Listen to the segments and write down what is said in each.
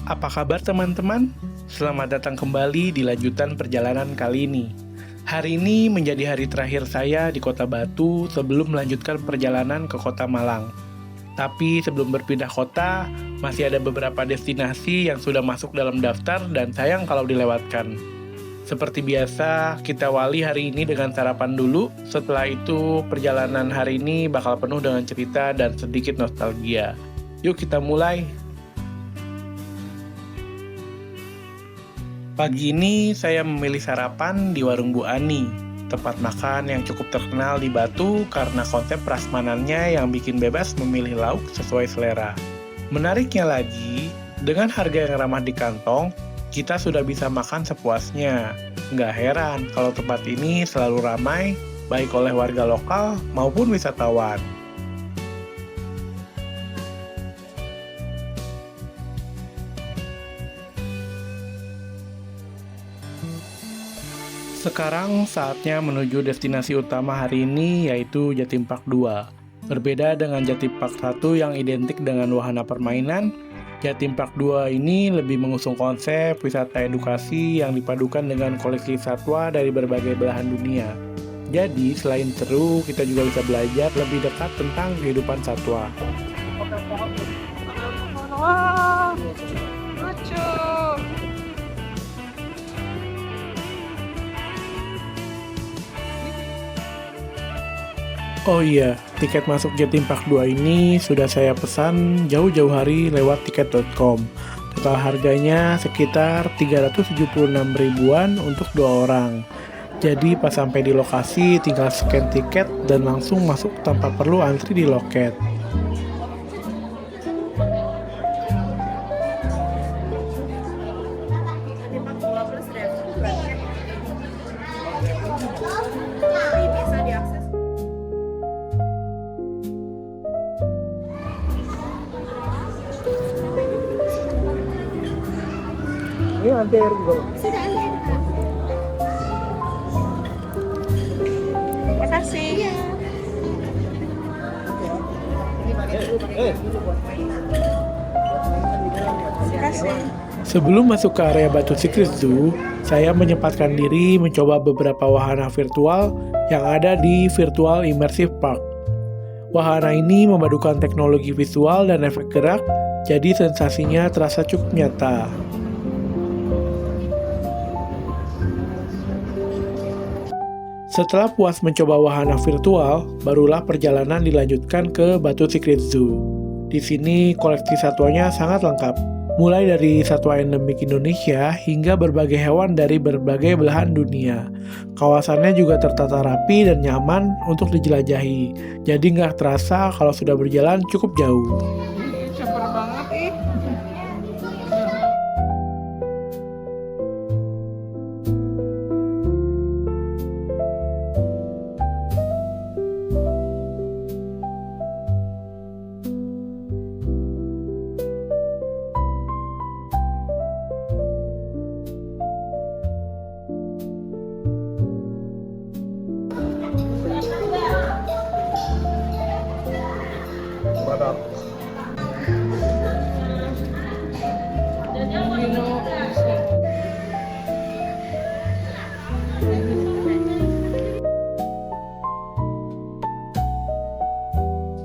Apa kabar teman-teman? Selamat datang kembali di lanjutan perjalanan kali ini. Hari ini menjadi hari terakhir saya di Kota Batu sebelum melanjutkan perjalanan ke Kota Malang. Tapi sebelum berpindah kota, masih ada beberapa destinasi yang sudah masuk dalam daftar dan sayang kalau dilewatkan. Seperti biasa, kita awali hari ini dengan sarapan dulu. Setelah itu, perjalanan hari ini bakal penuh dengan cerita dan sedikit nostalgia. Yuk kita mulai. Pagi ini saya memilih sarapan di warung Bu Ani, tempat makan yang cukup terkenal di Batu karena konsep prasmanannya yang bikin bebas memilih lauk sesuai selera. Menariknya lagi, dengan harga yang ramah di kantong, kita sudah bisa makan sepuasnya. Nggak heran kalau tempat ini selalu ramai, baik oleh warga lokal maupun wisatawan. Sekarang saatnya menuju destinasi utama hari ini yaitu Jatim Park 2. Berbeda dengan Jatim Park 1 yang identik dengan wahana permainan, Jatim Park 2 ini lebih mengusung konsep wisata edukasi yang dipadukan dengan koleksi satwa dari berbagai belahan dunia. Jadi selain seru, kita juga bisa belajar lebih dekat tentang kehidupan satwa. Wah, lucu. Oh iya, tiket masuk Jatim Park 2 ini sudah saya pesan jauh-jauh hari lewat tiket.com. Total harganya sekitar 376 ribuan untuk 2 orang. Jadi pas sampai di lokasi tinggal scan tiket dan langsung masuk tanpa perlu antri di loket. Bisa diakses. Ini antri juga. Makasih. Makasih. Sebelum masuk ke area Batu Secret Zoo, saya menyempatkan diri mencoba beberapa wahana virtual yang ada di Virtual Immersive Park. Wahana ini memadukan teknologi visual dan efek gerak, jadi sensasinya terasa cukup nyata. Setelah puas mencoba wahana virtual, barulah perjalanan dilanjutkan ke Batu Secret Zoo. Di sini koleksi satwanya sangat lengkap, mulai dari satwa endemik Indonesia hingga berbagai hewan dari berbagai belahan dunia. Kawasannya juga tertata rapi dan nyaman untuk dijelajahi, jadi nggak terasa kalau sudah berjalan cukup jauh. Caper banget ih.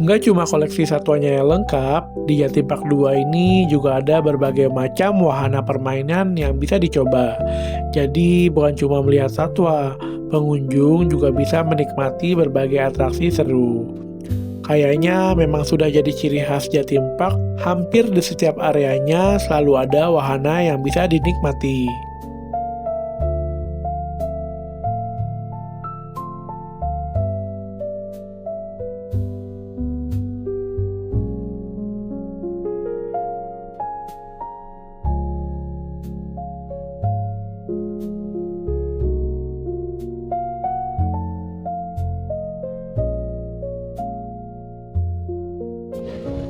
Nggak cuma koleksi satwanya yang lengkap, di Jatim Park 2 ini juga ada berbagai macam wahana permainan yang bisa dicoba. Jadi bukan cuma melihat satwa, pengunjung juga bisa menikmati berbagai atraksi seru. Kayaknya memang sudah jadi ciri khas Jatim Park, hampir di setiap areanya selalu ada wahana yang bisa dinikmati.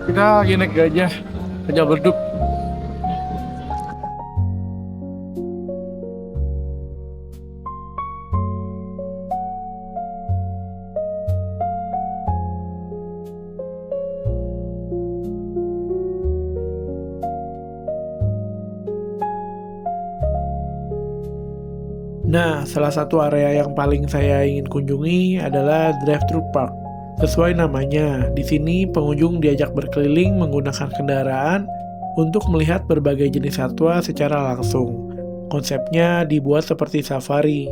Kita lagi naik gajah, gajah berduk. Nah, salah satu area yang paling saya ingin kunjungi adalah drive-thru park. Sesuai namanya, di sini pengunjung diajak berkeliling menggunakan kendaraan untuk melihat berbagai jenis satwa secara langsung. Konsepnya dibuat seperti safari.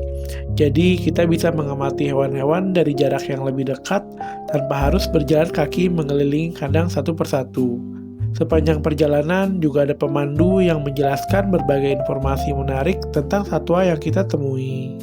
Jadi, kita bisa mengamati hewan-hewan dari jarak yang lebih dekat tanpa harus berjalan kaki mengelilingi kandang satu persatu. Sepanjang perjalanan juga ada pemandu yang menjelaskan berbagai informasi menarik tentang satwa yang kita temui.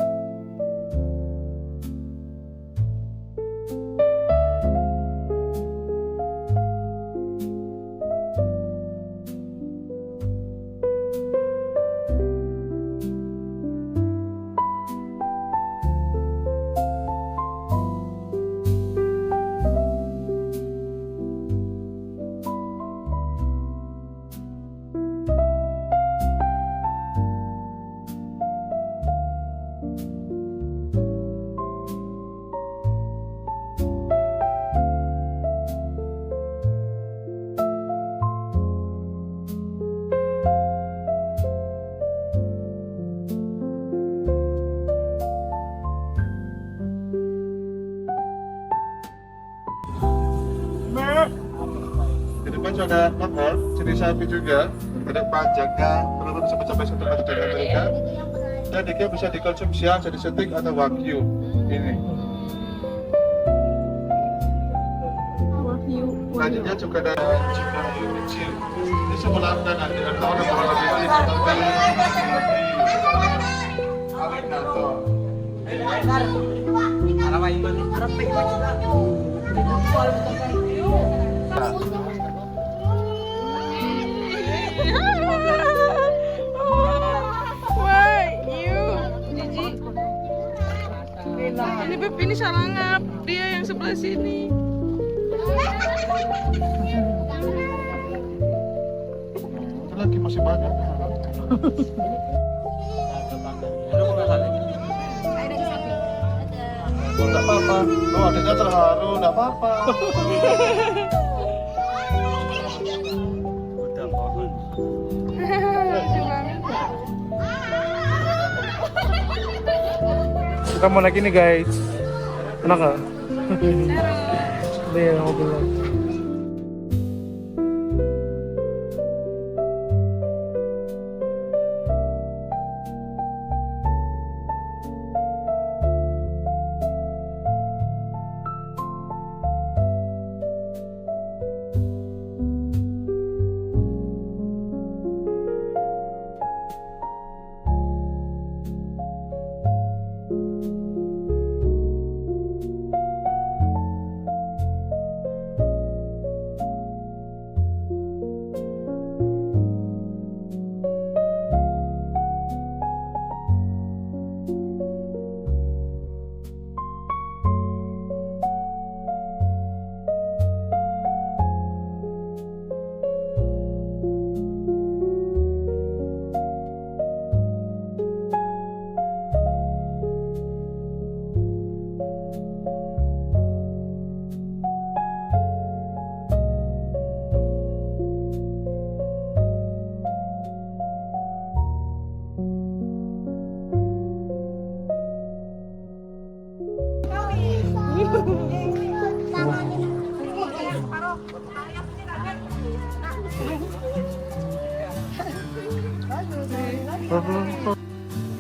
Di depan juga ada motor, jenis sapi juga. Ada pajaknya, perlu bisa mencapai 1 juta dolar Amerika. Dan dia bisa dikonsumsi jadi steak atau wagyu. Ini. Selanjutnya juga ada hiu kecil. Ini sebelah kanan, dengan kawan yang berwarna putih seperti alligator. Wah, Gigi. Ini Beb, ini salah ngap. Dia yang sebelah sini. Itu lagi masih banyak. Oh, enggak apa-apa. Oh, adiknya terharu, enggak apa-apa. Kita mau naik ini guys. Enak gak? Ini mobilnya.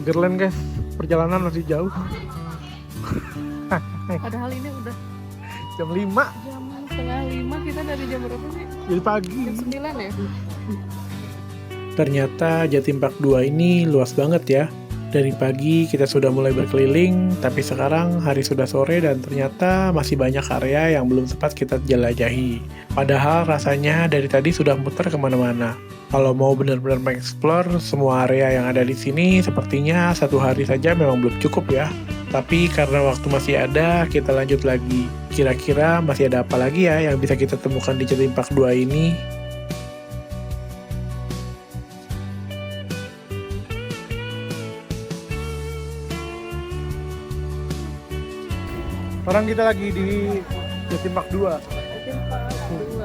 Gerlen guys, perjalanan masih jauh. Padahal ini udah Jam 5 jam setengah 5, kita dari jam berapa sih? jadi pagi. Jam 9 ya? Ternyata Jatim Park 2 ini luas banget ya. Dari pagi kita sudah mulai berkeliling, tapi sekarang hari sudah sore dan ternyata masih banyak area yang belum sempat kita jelajahi. Padahal rasanya dari tadi sudah muter kemana-mana. Kalau mau benar-benar mengeksplor semua area yang ada di sini, sepertinya 1 hari saja memang belum cukup ya. Tapi karena waktu masih ada, kita lanjut lagi. Kira-kira masih ada apa lagi ya yang bisa kita temukan di Jatim Park 2 ini? Sekarang kita lagi di Jatim Park 2. Jatim Park 2.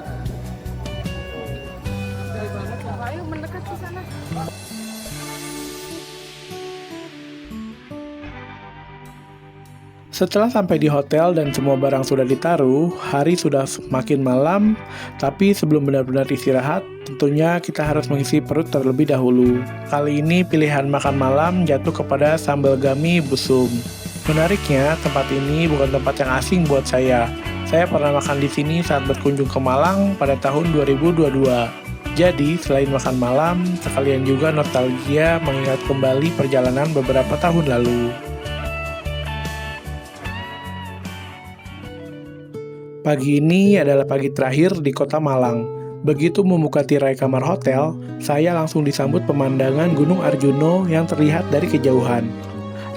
Dari banget ya. Ayo mendekat ke sana. Setelah sampai di hotel dan semua barang sudah ditaruh, hari sudah semakin malam, tapi sebelum benar-benar istirahat, tentunya kita harus mengisi perut terlebih dahulu. Kali ini pilihan makan malam jatuh kepada sambal gami busum. Menariknya, tempat ini bukan tempat yang asing buat saya. Saya pernah makan di sini saat berkunjung ke Malang pada tahun 2022. Jadi, selain makan malam, sekalian juga nostalgia mengingat kembali perjalanan beberapa tahun lalu. Pagi ini adalah pagi terakhir di kota Malang. Begitu membuka tirai kamar hotel, saya langsung disambut pemandangan Gunung Arjuno yang terlihat dari kejauhan.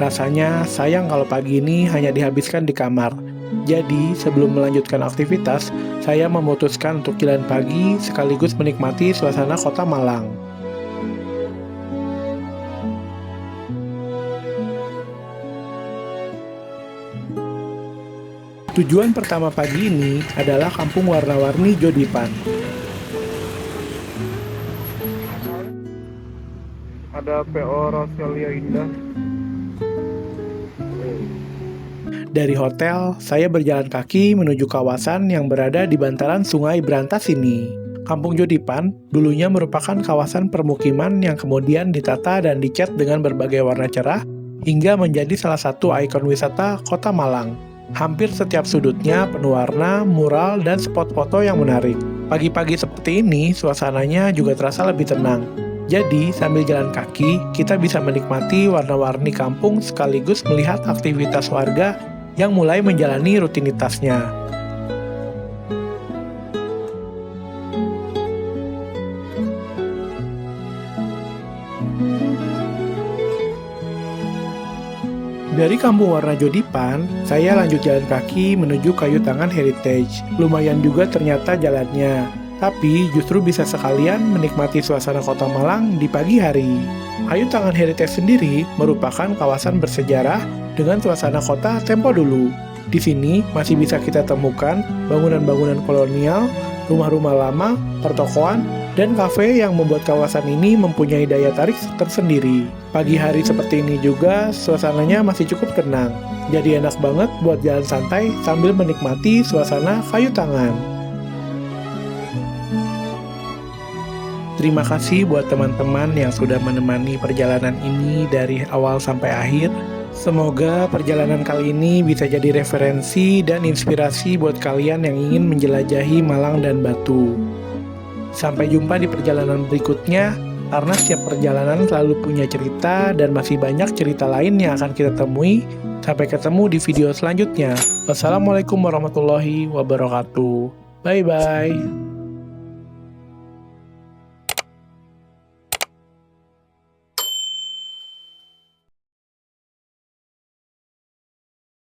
Rasanya sayang kalau pagi ini hanya dihabiskan di kamar. Jadi, sebelum melanjutkan aktivitas, saya memutuskan untuk jalan pagi sekaligus menikmati suasana kota Malang. Tujuan pertama pagi ini adalah Kampung Warna-Warni Jodipan. Ada PO Rosalia Indah. Dari hotel, saya berjalan kaki menuju kawasan yang berada di bantaran Sungai Brantas ini. Kampung Jodipan dulunya merupakan kawasan permukiman yang kemudian ditata dan dicat dengan berbagai warna cerah hingga menjadi salah satu ikon wisata kota Malang. Hampir setiap sudutnya penuh warna, mural, dan spot foto yang menarik. Pagi-pagi seperti ini, suasananya juga terasa lebih tenang. Jadi, sambil jalan kaki, kita bisa menikmati warna-warni kampung sekaligus melihat aktivitas warga yang mulai menjalani rutinitasnya. Dari Kampung Warna Jodipan, saya lanjut jalan kaki menuju Kayu Tangan Heritage. Lumayan juga ternyata jalannya, tapi justru bisa sekalian menikmati suasana kota Malang di pagi hari. Kayu Tangan Heritage sendiri merupakan kawasan bersejarah dengan suasana kota tempo dulu. Di sini masih bisa kita temukan bangunan-bangunan kolonial, rumah-rumah lama, pertokoan, dan kafe yang membuat kawasan ini mempunyai daya tarik tersendiri. Pagi hari seperti ini juga suasananya masih cukup tenang, jadi enak banget buat jalan santai sambil menikmati suasana Kayu Tangan. Terima kasih buat teman-teman yang sudah menemani perjalanan ini dari awal sampai akhir. Semoga perjalanan kali ini bisa jadi referensi dan inspirasi buat kalian yang ingin menjelajahi Malang dan Batu. Sampai jumpa di perjalanan berikutnya, karena setiap perjalanan selalu punya cerita dan masih banyak cerita lain yang akan kita temui. Sampai ketemu di video selanjutnya. Wassalamualaikum warahmatullahi wabarakatuh. Bye-bye.